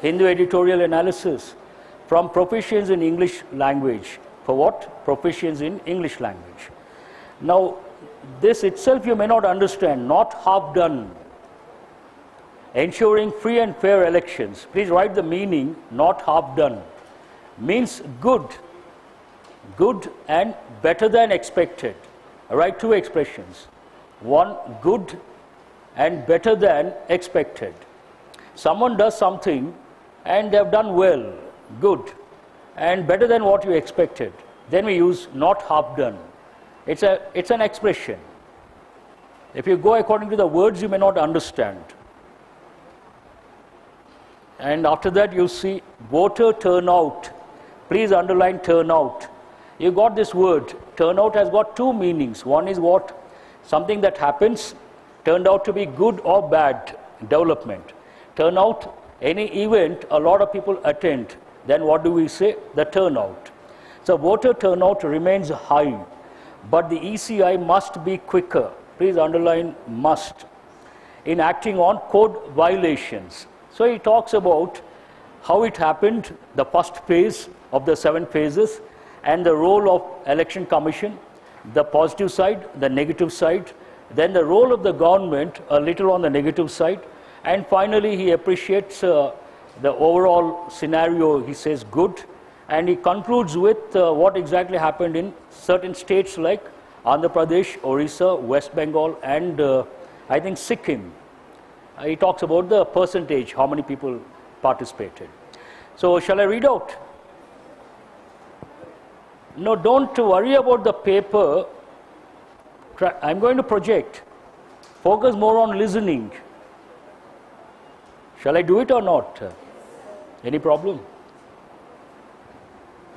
Hindu Editorial Analysis from Proficiency in English Language. For what? Proficiency in English Language. Now, this itself you may not understand, not half done. Ensuring free and fair elections. Please write the meaning, not half done. Means good. Good and better than expected. Write two expressions. One, good and better than expected. Someone does something and they have done well, good, and better than what you expected. Then we use not half done. It's an expression. If you go according to the words, you may not understand. And after that you see voter turnout. Please underline turnout. You got this word. Turnout has got two meanings. One is what? Something that happens, turned out to be good or bad development. Turnout, any event a lot of people attend, then what do we say? The turnout. So voter turnout remains high, but the ECI must be quicker. Please underline must. In acting on code violations. So he talks about how it happened, the first phase of the 7 phases, and the role of election commission, the positive side, the negative side, then the role of the government, a little on the negative side, and finally he appreciates the overall scenario, he says good, and he concludes with what exactly happened in certain states like Andhra Pradesh, Orissa, West Bengal, and I think Sikkim. He talks about the percentage, how many people participated. So shall I read out? No, don't worry about the paper. I'm going to project. Focus more on listening. Shall I do it or not? Any problem?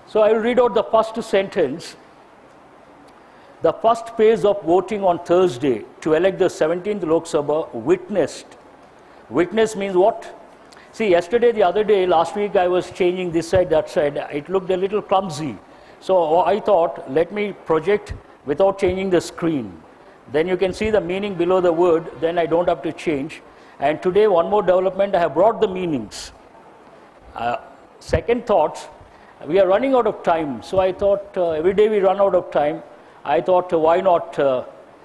So I will read out the first sentence. The first phase of voting on Thursday to elect the 17th Lok Sabha witnessed. Witness means what? See, yesterday, the other day, last week, I was changing this side, that side. It looked a little clumsy. So I thought, let me project without changing the screen. Then you can see the meaning below the word, then I don't have to change. And today, one more development, I have brought the meanings. Second thoughts, we are running out of time. So I thought, every day we run out of time. I thought, why not,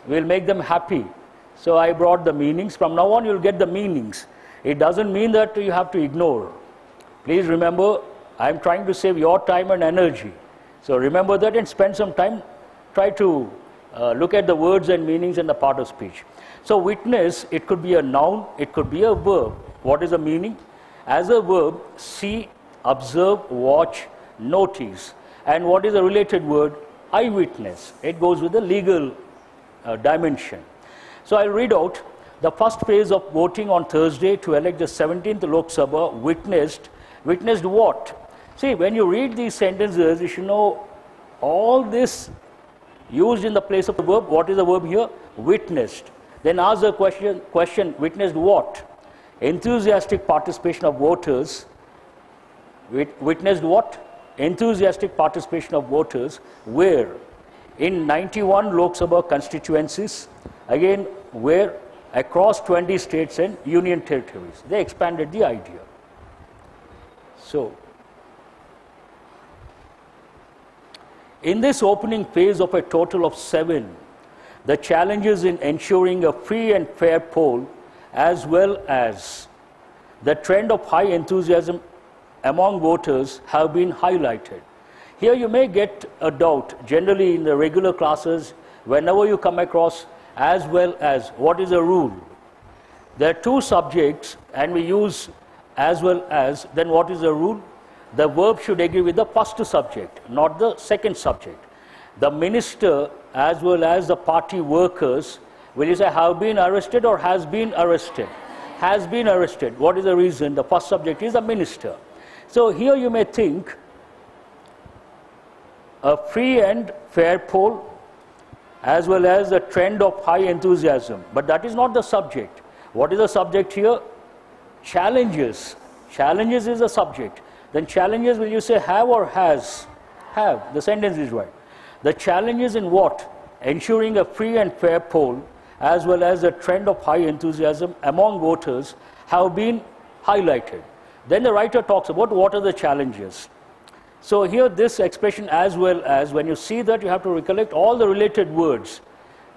we'll make them happy. So I brought the meanings. From now on, you'll get the meanings. It doesn't mean that you have to ignore. Please remember, I'm trying to save your time and energy. So remember that and spend some time, try to look at the words and meanings in the part of speech. So witness, it could be a noun, it could be a verb. What is the meaning? As a verb, see, observe, watch, notice. And what is the related word? Eyewitness. It goes with the legal dimension. So I'll read out the first phase of voting on Thursday to elect the 17th Lok Sabha witnessed. Witnessed what? See, when you read these sentences, you should know all this used in the place of the verb. What is the verb here? Witnessed. Then ask the question, witnessed what? Enthusiastic participation of voters. Witnessed what? Enthusiastic participation of voters. Where? In 91 Lok Sabha constituencies. Again, where? Across 20 states and union territories. They expanded the idea. So, in this opening phase of a total of 7, the challenges in ensuring a free and fair poll, as well as the trend of high enthusiasm among voters, have been highlighted. Here you may get a doubt. Generally in the regular classes, whenever you come across as well as, what is the rule? There are 2 subjects and we use as well as, then what is the rule? The verb should agree with the first subject, not the second subject. The minister as well as the party workers, will you say have been arrested or has been arrested? Has been arrested. What is the reason? The first subject is the minister. So here you may think a free and fair poll as well as the trend of high enthusiasm. But that is not the subject. What is the subject here? Challenges. Challenges is the subject. Then challenges, will you say have or has? Have. The sentence is right. The challenges in what? Ensuring a free and fair poll as well as the trend of high enthusiasm among voters have been highlighted. Then the writer talks about what are the challenges. So here this expression, as well as, when you see that, you have to recollect all the related words.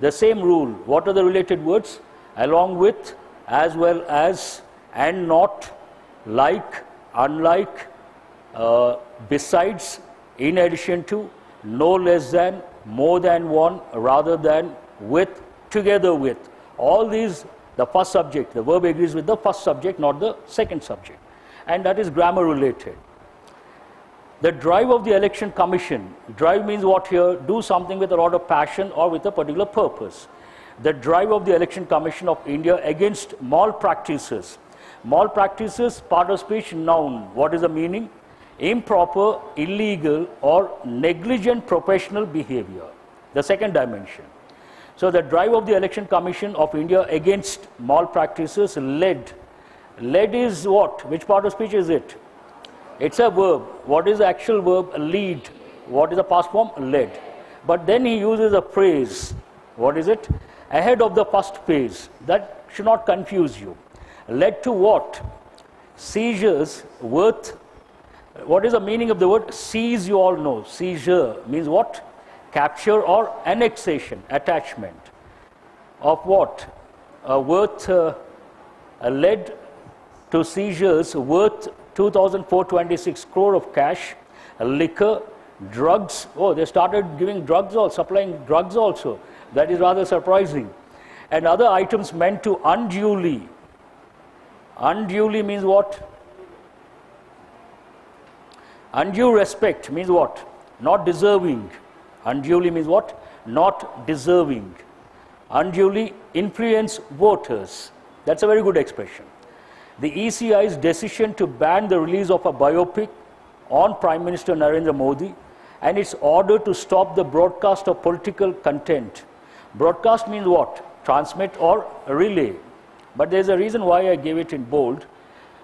The same rule. What are the related words? Along with, as well as, and not, like, unlike, besides, in addition to, no less than, more than one, rather than, with, together with. All these, the first subject, the verb agrees with the first subject, not the second subject. And that is grammar related. The drive of the election commission. Drive means what here? Do something with a lot of passion or with a particular purpose. The drive of the election commission of India against malpractices. Malpractices, part of speech, noun. What is the meaning? Improper, illegal, or negligent professional behavior. The second dimension. So the drive of the election commission of India against malpractices led. Led is what? Which part of speech is it? It's a verb. What is the actual verb? Lead. What is the past form? Led. But then he uses a phrase. What is it? Ahead of the first phase. That should not confuse you. Led to what? Seizures worth. What is the meaning of the word seize? You all know. Seizure means what? Capture or annexation, attachment. Of what? Worth led to seizures worth 2,426 crore of cash, liquor, drugs. Oh, they started giving drugs also, supplying drugs also. That is rather surprising. And other items meant to unduly. Unduly means what? Undue respect means what? Not deserving. Unduly means what? Not deserving. Unduly influence voters. That's a very good expression. The ECI's decision to ban the release of a biopic on Prime Minister Narendra Modi and its order to stop the broadcast of political content. Broadcast means what? Transmit or relay. But there's a reason why I gave it in bold.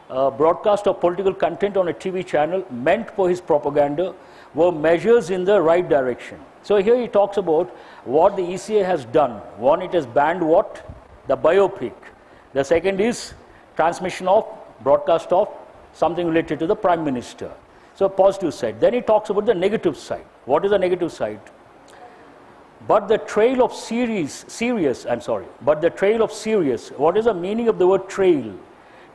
Broadcast of political content on a TV channel meant for his propaganda were measures in the right direction. So here he talks about what the ECI has done. One, it has banned what? The biopic. The second is transmission of, broadcast of something related to the Prime Minister. So positive side. Then he talks about the negative side. What is the negative side? But the trail of but the trail of serious. What is the meaning of the word trail?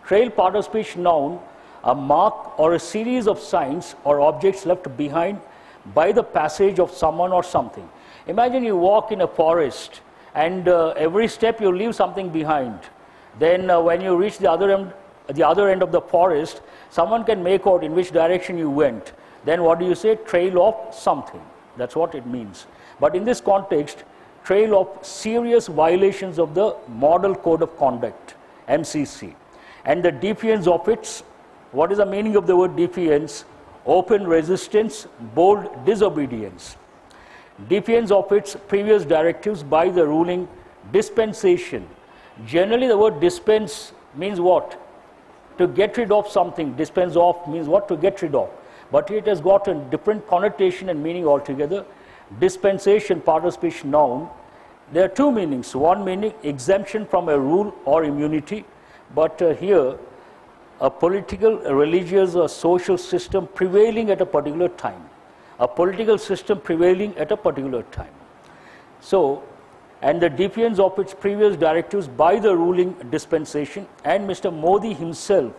Trail, part of speech, noun, a mark or a series of signs or objects left behind by the passage of someone or something. Imagine you walk in a forest and every step you leave something behind. Then when you reach the other end of the forest, someone can make out in which direction you went. Then what do you say? Trail of something. That's what it means. But in this context, trail of serious violations of the Model Code of Conduct, MCC. And the defiance of its, what is the meaning of the word defiance? Open resistance, bold disobedience. Defiance of its previous directives by the ruling dispensation. Generally, the word dispense means what? To get rid of something. Dispense off means what? To get rid of. But it has got a different connotation and meaning altogether. Dispensation, part of speech, noun. There are two meanings. One meaning, exemption from a rule or immunity. But here, a political, a religious, or social system prevailing at a particular time. A political system prevailing at a particular time. So, and the defiance of its previous directives by the ruling dispensation, and Mr. Modi himself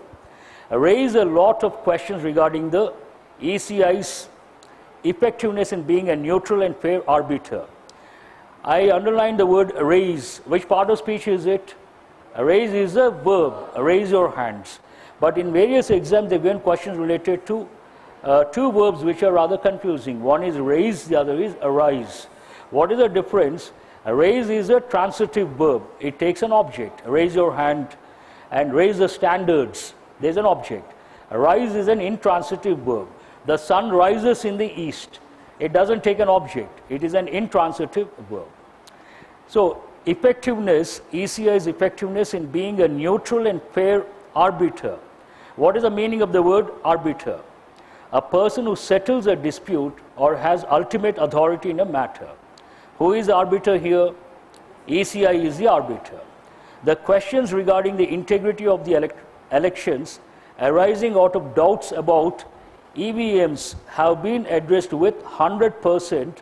raised a lot of questions regarding the ECI's effectiveness in being a neutral and fair arbiter. I underline the word raise. Which part of speech is it? Raise is a verb, raise your hands. But in various exams, they've given questions related to two verbs which are rather confusing. One is raise, the other is arise. What is the difference? Raise is a transitive verb. It takes an object. Raise your hand and raise the standards. There's an object. Rise is an intransitive verb. The sun rises in the east. It doesn't take an object. It is an intransitive verb. So, effectiveness, ECI's effectiveness in being a neutral and fair arbiter. What is the meaning of the word arbiter? A person who settles a dispute or has ultimate authority in a matter. Who is the arbiter here? ECI is the arbiter. The questions regarding the integrity of the elections arising out of doubts about EVMs have been addressed with 100%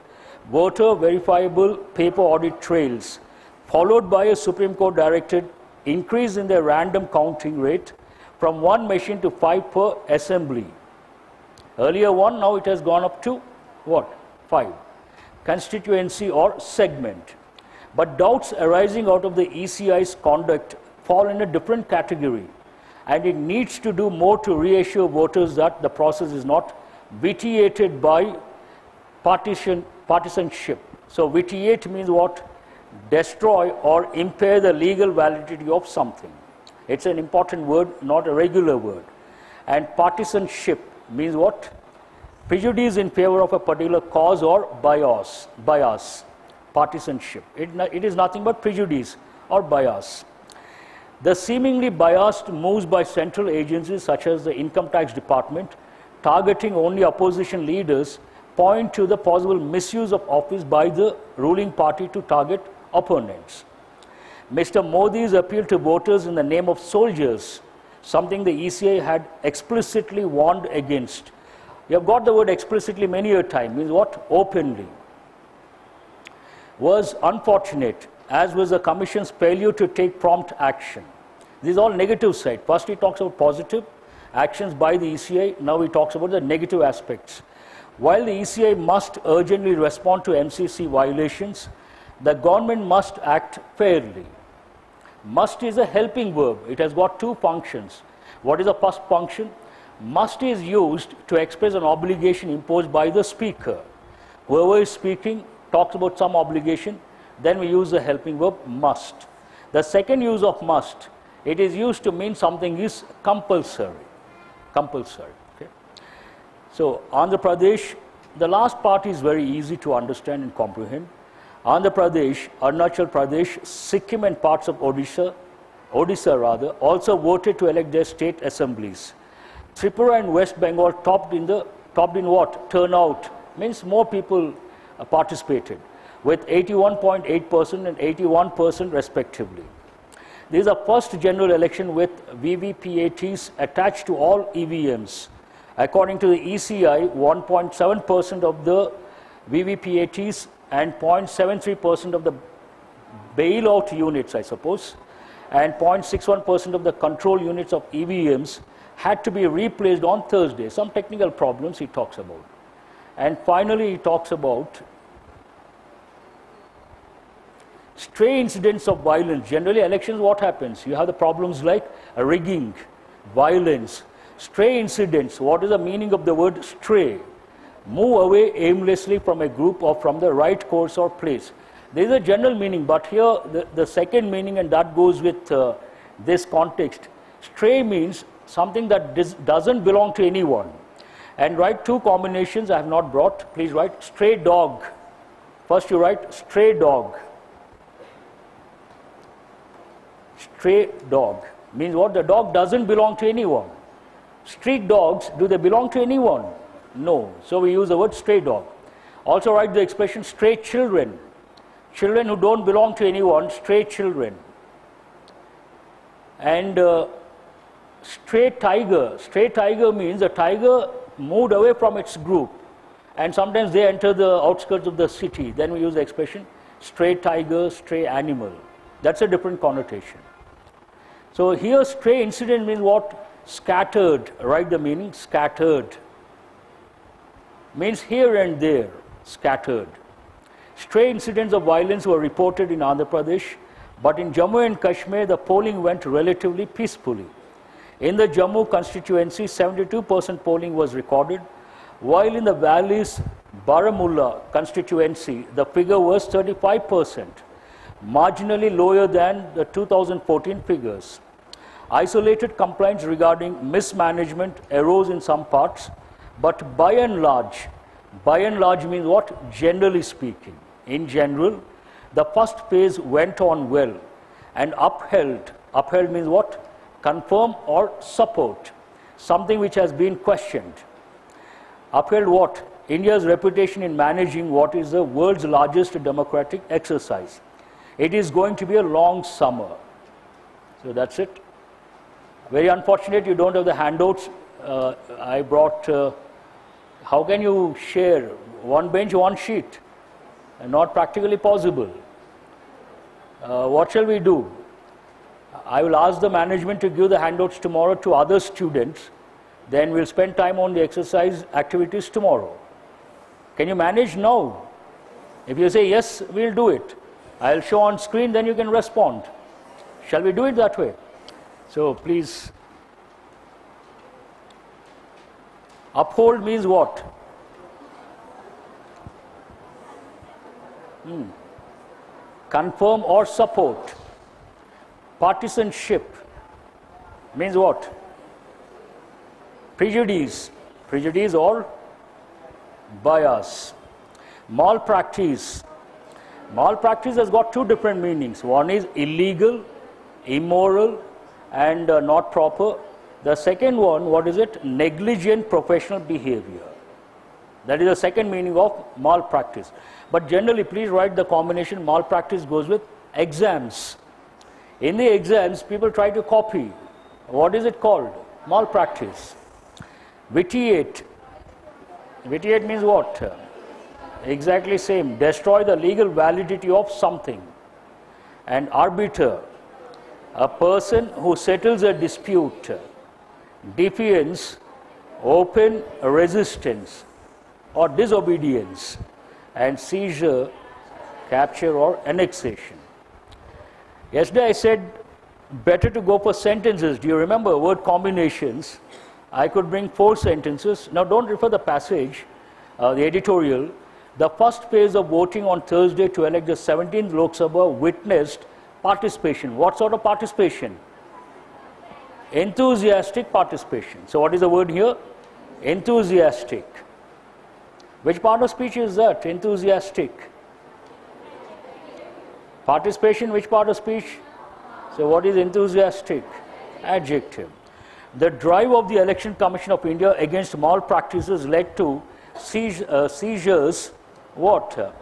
voter verifiable paper audit trails, followed by a Supreme Court directed increase in the random counting rate from 1 machine to 5 per assembly. Earlier 1, now it has gone up to what? 5. Constituency or segment. But doubts arising out of the ECI's conduct fall in a different category, and it needs to do more to reassure voters that the process is not vitiated by partisanship. So vitiate means what? Destroy or impair the legal validity of something. It's an important word, not a regular word. And partisanship means what? Prejudice in favor of a particular cause or bias. Partisanship. It is nothing but prejudice or bias. The seemingly biased moves by central agencies such as the Income Tax Department, targeting only opposition leaders, point to the possible misuse of office by the ruling party to target opponents. Mr. Modi's appeal to voters in the name of soldiers, something the ECI had explicitly warned against. You have got the word explicitly many a time, means what? Openly. Was unfortunate, as was the Commission's failure to take prompt action. This is all negative side. First he talks about positive actions by the ECI, now he talks about the negative aspects. While the ECI must urgently respond to MCC violations, the government must act fairly. Must is a helping verb. It has got 2 functions. What is the first function? Must is used to express an obligation imposed by the speaker. Whoever is speaking talks about some obligation, then we use the helping verb must. The second use of must, it is used to mean something is compulsory. Compulsory. Okay? So, Andhra Pradesh, the last part is very easy to understand and comprehend. Andhra Pradesh, Arunachal Pradesh, Sikkim and parts of Odisha also voted to elect their state assemblies. Tripura and West Bengal topped in what? Turnout, means more people participated, with 81.8% and 81% respectively. This is the first general election with VVPATs attached to all EVMs. According to the ECI, 1.7% of the VVPATs and 0.73% of the bailout units, I suppose, and 0.61% of the control units of EVMs had to be replaced on Thursday. Some technical problems he talks about. And finally, he talks about stray incidents of violence. Generally, elections, what happens? You have the problems like rigging, violence. Stray incidents, what is the meaning of the word stray? Move away aimlessly from a group or from the right course or place. There is a general meaning, but here the second meaning, and that goes with this context. Stray means something that doesn't belong to anyone. And write 2 combinations I have not brought. Please write stray dog. First you write stray dog. Stray dog means what? The dog doesn't belong to anyone. Street dogs, do they belong to anyone? No. So we use the word stray dog. Also write the expression stray children. Children who don't belong to anyone, stray children. And stray tiger. Stray tiger means the tiger moved away from its group, and sometimes they enter the outskirts of the city. Then we use the expression stray tiger, stray animal. That's a different connotation. So here stray incident means what? Scattered. Write the meaning. Scattered means here and there. Scattered. Stray incidents of violence were reported in Andhra Pradesh, but in Jammu and Kashmir the polling went relatively peacefully. In the Jammu constituency, 72% polling was recorded, while in the Valley's Baramulla constituency, the figure was 35%, marginally lower than the 2014 figures. Isolated complaints regarding mismanagement arose in some parts, but by and large means what? Generally speaking. In general, the first phase went on well and upheld. Upheld means what? Confirm or support something which has been questioned. Upheld what? India's reputation in managing what is the world's largest democratic exercise. It is going to be a long summer. So that's it. Very unfortunate you don't have the handouts. I brought, how can you share one bench, one sheet? Not practically possible. What shall we do? I will ask the management to give the handouts tomorrow to other students. Then we'll spend time on the exercise activities tomorrow. Can you manage now? If you say yes, we'll do it. I'll show on screen, then you can respond. Shall we do it that way? So please. Uphold means what? Confirm or support. Partisanship means what? Prejudice. Prejudice or bias. Malpractice. Malpractice has got two different meanings. One is illegal, immoral, and not proper. The second one, what is it? Negligent professional behavior. That is the second meaning of malpractice. But generally, please write the combination. Malpractice goes with exams. In the exams, people try to copy. What is it called? Malpractice. Vitiate. Vitiate means what? Exactly same. Destroy the legal validity of something. And arbiter. A person who settles a dispute. Defiance. Open resistance or disobedience. And seizure, capture or annexation. Yesterday I said better to go for sentences. Do you remember word combinations? I could bring 4 sentences. Now don't refer the passage, the editorial. The first phase of voting on Thursday to elect the 17th Lok Sabha witnessed participation. What sort of participation? Enthusiastic participation. So what is the word here? Enthusiastic. Which part of speech is that? Enthusiastic. Participation, which part of speech? So what is enthusiastic? Adjective. The drive of the Election Commission of India against malpractices led to seizures. What?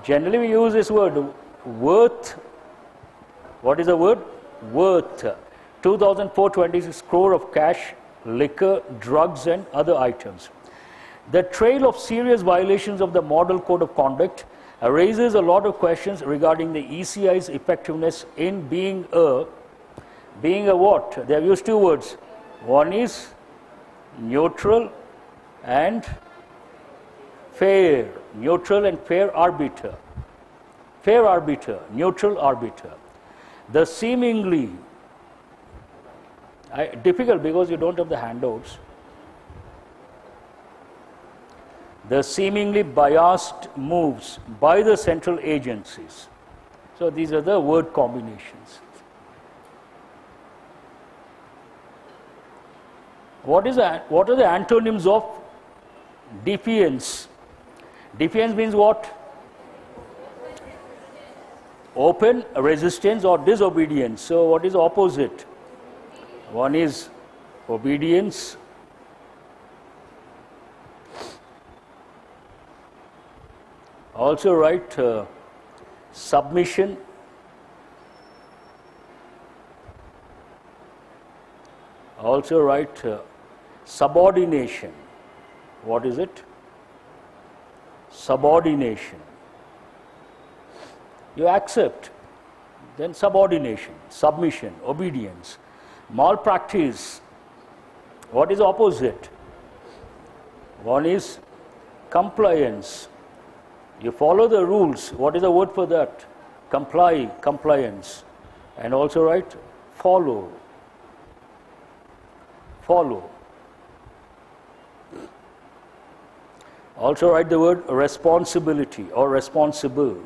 Generally we use this word, worth. What is the word? Worth. 2,426 crore of cash, liquor, drugs and other items. The trail of serious violations of the Model Code of Conduct raises a lot of questions regarding the ECI's effectiveness in being a what? They have used 2 words. One is neutral and fair. Neutral and fair arbiter. Fair arbiter, neutral arbiter. The seemingly, difficult because you don't have the handouts. The seemingly biased moves by the central agencies. So these are the word combinations. What are the antonyms of defiance? Defiance means what? Open resistance or disobedience. So what is the opposite? One is obedience. Also write submission. Also write subordination. What is it? Subordination. You accept. Then subordination, submission, obedience. Malpractice. What is the opposite? One is compliance. You follow the rules. What is the word for that? Comply, compliance. And also write follow. Follow. Also write the word responsibility or responsible.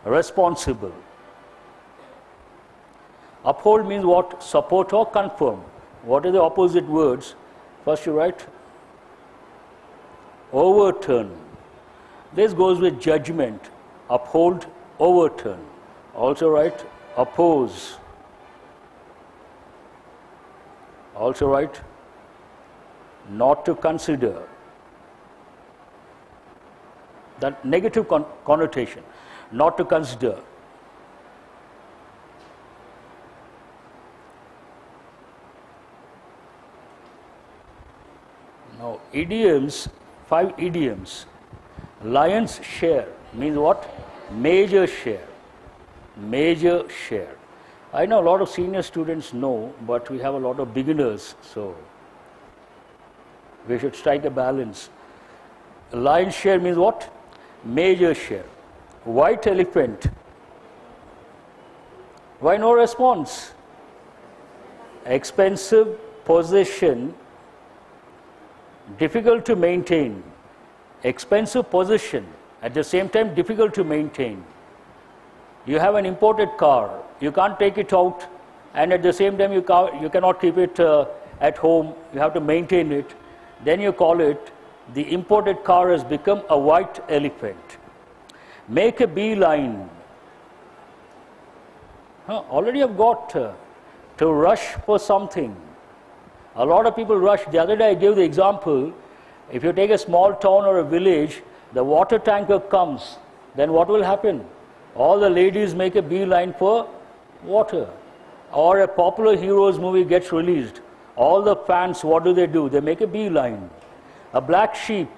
Responsible. Uphold means what? Support or confirm. What are the opposite words? First you write overturn. This goes with judgment. Uphold, overturn. Also write oppose. Also write not to consider. That negative connotation. Not to consider. Now, idioms, 5 idioms. Lion's share means what? Major share. Major share. I know a lot of senior students know, but we have a lot of beginners, so we should strike a balance. Lion's share means what? Major share. White elephant. Why no response? Expensive possession, difficult to maintain. Expensive possession, at the same time difficult to maintain. You have an imported car, you can't take it out, and at the same time you cannot keep it at home, you have to maintain it. Then you call it, the imported car has become a white elephant. Make a beeline. Already I've got to rush for something. A lot of people rush. The other day I gave the example, if you take a small town or a village, the water tanker comes, then what will happen? All the ladies make a beeline for water. Or a popular heroes movie gets released. All the fans, what do? They make a beeline. A black sheep,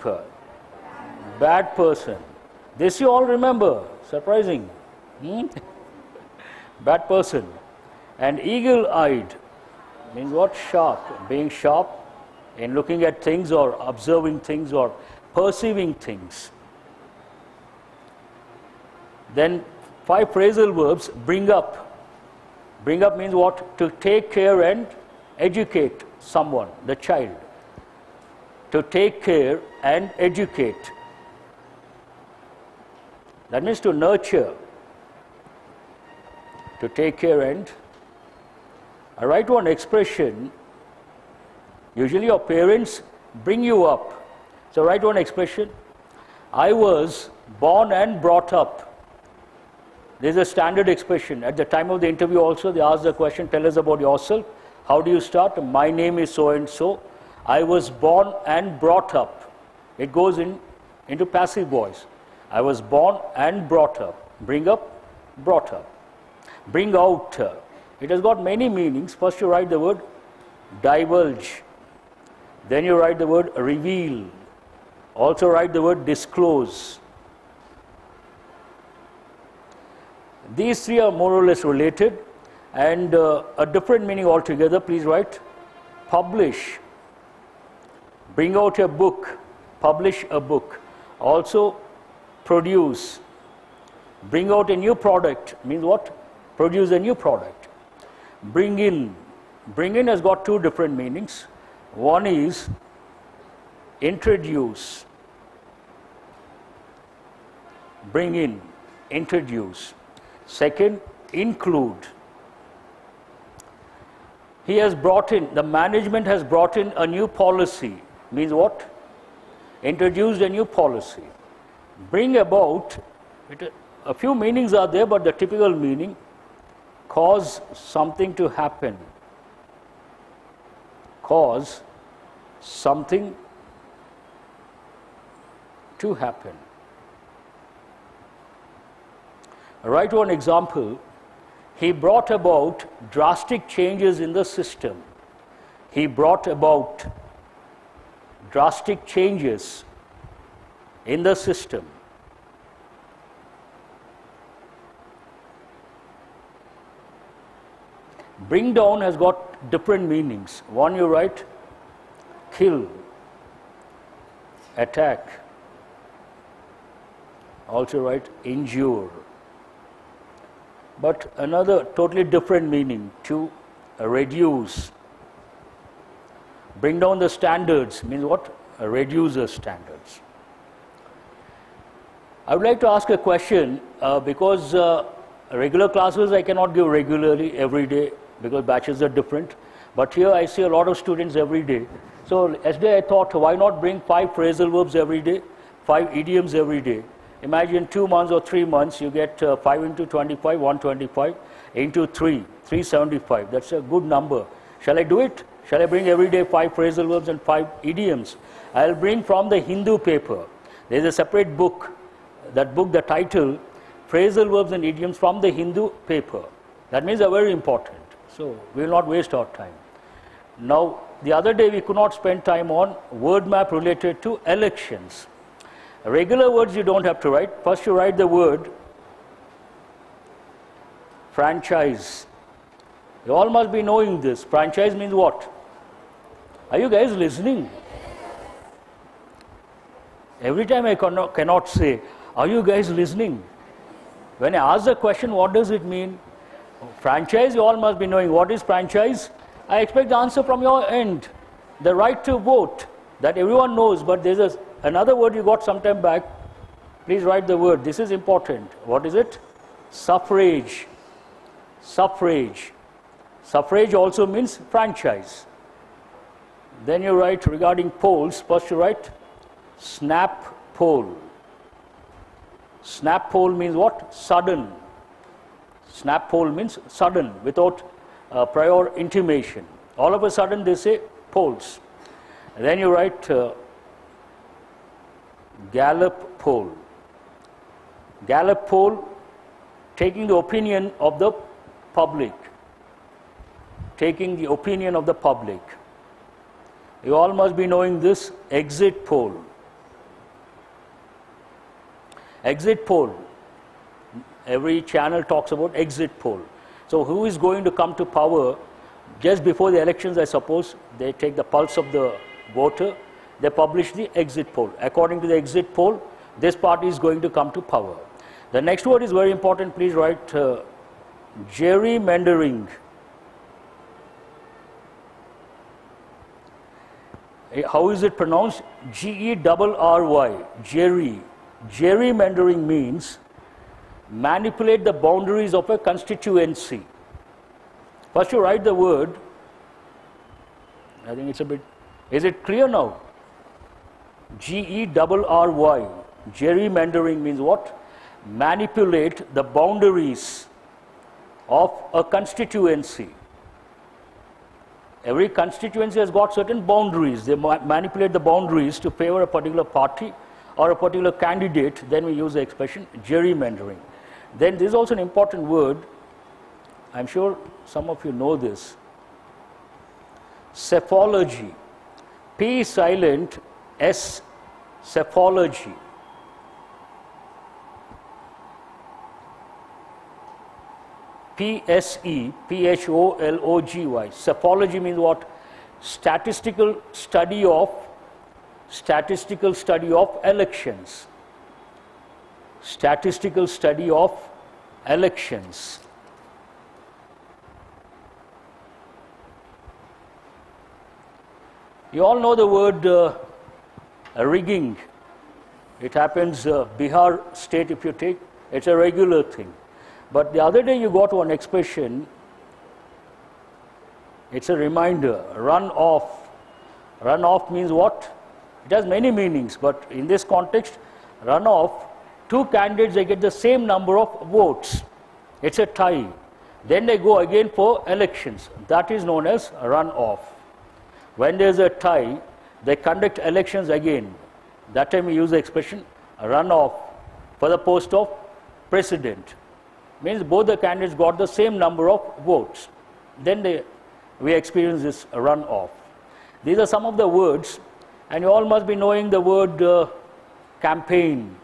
bad person. This you all remember, surprising. Bad person. And eagle-eyed means what? Sharp. Being sharp in looking at things or observing things or perceiving things. Then 5 phrasal verbs. Bring up. Bring up means what? To take care and educate someone, the child. To take care and educate. That means to nurture. To take care and. I write one expression. Usually your parents bring you up. So write one expression. I was born and brought up. This is a standard expression. At the time of the interview also they ask the question, tell us about yourself. How do you start? My name is so and so. I was born and brought up. It goes into passive voice. I was born and brought up. Bring up, brought up. Bring out. It has got many meanings. First you write the word divulge. Then you write the word reveal. Also write the word disclose. These 3 are more or less related and a different meaning altogether. Please write publish. Bring out a book. Publish a book. Also produce. Bring out a new product means what? Produce a new product. Bring in. Bring in has got 2 different meanings. One is introduce. Bring in, introduce. Second, include. He has brought in, the management has brought in a new policy. Means what? Introduced a new policy. Bring about, a few meanings are there, but the typical meaning, cause something to happen. Cause something to happen. Write one example. He brought about drastic changes in the system. He brought about drastic changes in the system. Bring down has got different meanings. One you write kill, attack. Also write injure. But another totally different meaning, to reduce. Bring down the standards means what? Reduce the standards. I would like to ask a question because regular classes I cannot give regularly every day because batches are different. But here I see a lot of students every day. So yesterday I thought, why not bring 5 phrasal verbs every day, 5 idioms every day. Imagine 2 months or 3 months, you get 5 into 25, 125, into 3, 375. That's a good number. Shall I do it? Shall I bring every day 5 phrasal verbs and 5 idioms? I'll bring from the Hindu paper. There's a separate book. That book, the title, Phrasal Verbs and Idioms from the Hindu paper. That means they're very important. So we will not waste our time. Now, the other day we could not spend time on word map related to elections. Regular words you don't have to write. First you write the word franchise. You all must be knowing this. Franchise means what? Are you guys listening? Every time I cannot say, are you guys listening? When I ask the question, what does it mean? Franchise, you all must be knowing. What is franchise? I expect the answer from your end. The right to vote, that everyone knows, but there's another word you got some time back. Please write the word. This is important. What is it? Suffrage. Suffrage. Suffrage also means franchise. Then you write regarding polls. First you write snap poll. Snap poll means what? Sudden. Snap poll means sudden, without prior intimation. All of a sudden they say polls. And then you write Gallup poll. Gallup poll, taking the opinion of the public. Taking the opinion of the public. You all must be knowing this. Exit poll. Exit poll. Every channel talks about exit poll. So who is going to come to power just before the elections, I suppose? They take the pulse of the voter. They publish the exit poll. According to the exit poll, this party is going to come to power. The next word is very important. Please write gerrymandering. How is it pronounced? G-E-R-R-Y. Gerry. Gerrymandering means manipulate the boundaries of a constituency. First you write the word. I think it's a bit, is it clear now? G-E-R-R-Y. Gerrymandering means what? Manipulate the boundaries of a constituency. Every constituency has got certain boundaries. They manipulate the boundaries to favor a particular party or a particular candidate. Then we use the expression gerrymandering. Then this is also an important word. I'm sure some of you know this. Psephology. P is silent, S, psephology. P-S-E, P-H-O-L-O-G-Y. Psephology means what? Statistical study of elections. Statistical study of elections. You all know the word rigging. It happens Bihar state, if you take, it's a regular thing. But the other day you got one expression, it's a reminder, run off. Run off means what? It has many meanings, but in this context, run off, two candidates, they get the same number of votes. It's a tie. Then they go again for elections. That is known as run off. When there's a tie, they conduct elections again. That time we use the expression run off for the post of president. Means both the candidates got the same number of votes. Then we experience this run off. These are some of the words, and you all must be knowing the word campaign,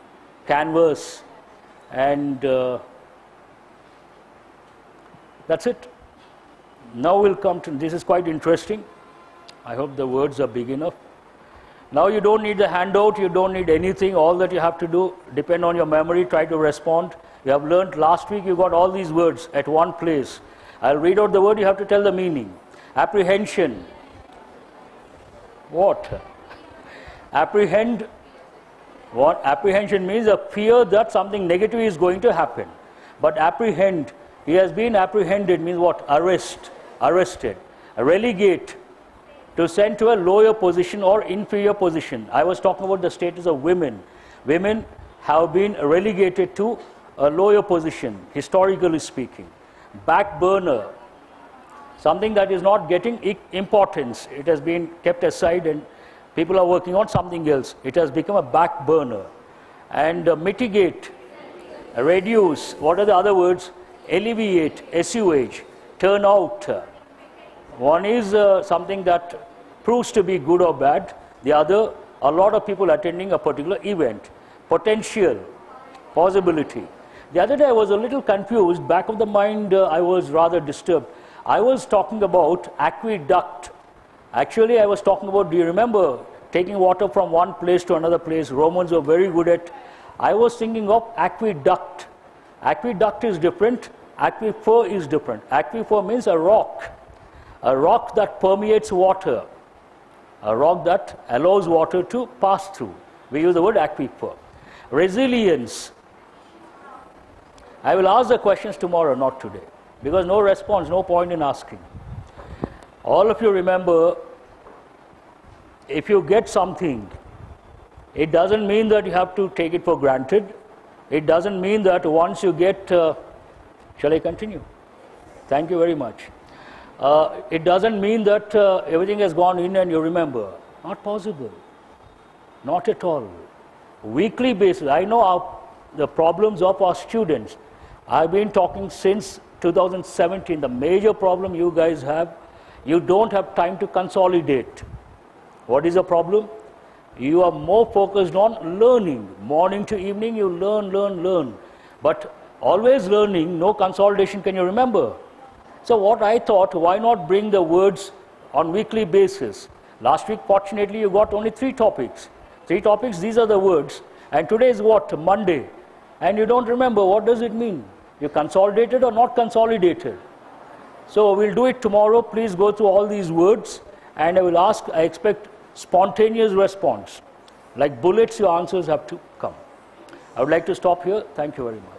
canvas, and that's it. Now we'll come to, this is quite interesting. I hope the words are big enough. Now you don't need the handout, you don't need anything. All that you have to do, depend on your memory, try to respond. You have learned last week, you got all these words at one place. I'll read out the word, you have to tell the meaning. Apprehension. What? Apprehend. What? Apprehension means a fear that something negative is going to happen. But apprehend, he has been apprehended means what? Arrest, arrested. Relegate, to send to a lower position or inferior position. I was talking about the status of women. Women have been relegated to a lower position, historically speaking. Back burner, something that is not getting importance. It has been kept aside and people are working on something else. It has become a back burner. And mitigate, reduce, what are the other words? Alleviate, assuage, turn out. One is something that proves to be good or bad. The other, a lot of people attending a particular event. Potential, possibility. The other day I was a little confused. Back of the mind, I was rather disturbed. I was talking about aqueduct. Actually, I was talking about, do you remember, taking water from one place to another place? Romans were very good at. I was thinking of aqueduct. Aqueduct is different. Aquifer is different. Aquifer means a rock that permeates water, a rock that allows water to pass through. We use the word aquifer. Resilience. I will ask the questions tomorrow, not today, because no response, no point in asking. All of you remember, if you get something, it doesn't mean that you have to take it for granted. It doesn't mean that once you get, shall I continue? Thank you very much. It doesn't mean that everything has gone in and you remember. Not possible. Not at all. Weekly basis. I know the problems of our students. I've been talking since 2017. The major problem you guys have, you don't have time to consolidate. What is the problem? You are more focused on learning. Morning to evening you learn. But always learning, no consolidation, can you remember? So what I thought, why not bring the words on weekly basis? Last week, fortunately, you got only 3 topics. 3 topics, these are the words. And today is what? Monday. And you don't remember, what does it mean? You consolidated or not consolidated? So we'll do it tomorrow. Please go through all these words. And I will ask, I expect spontaneous response. Like bullets, your answers have to come. I would like to stop here. Thank you very much.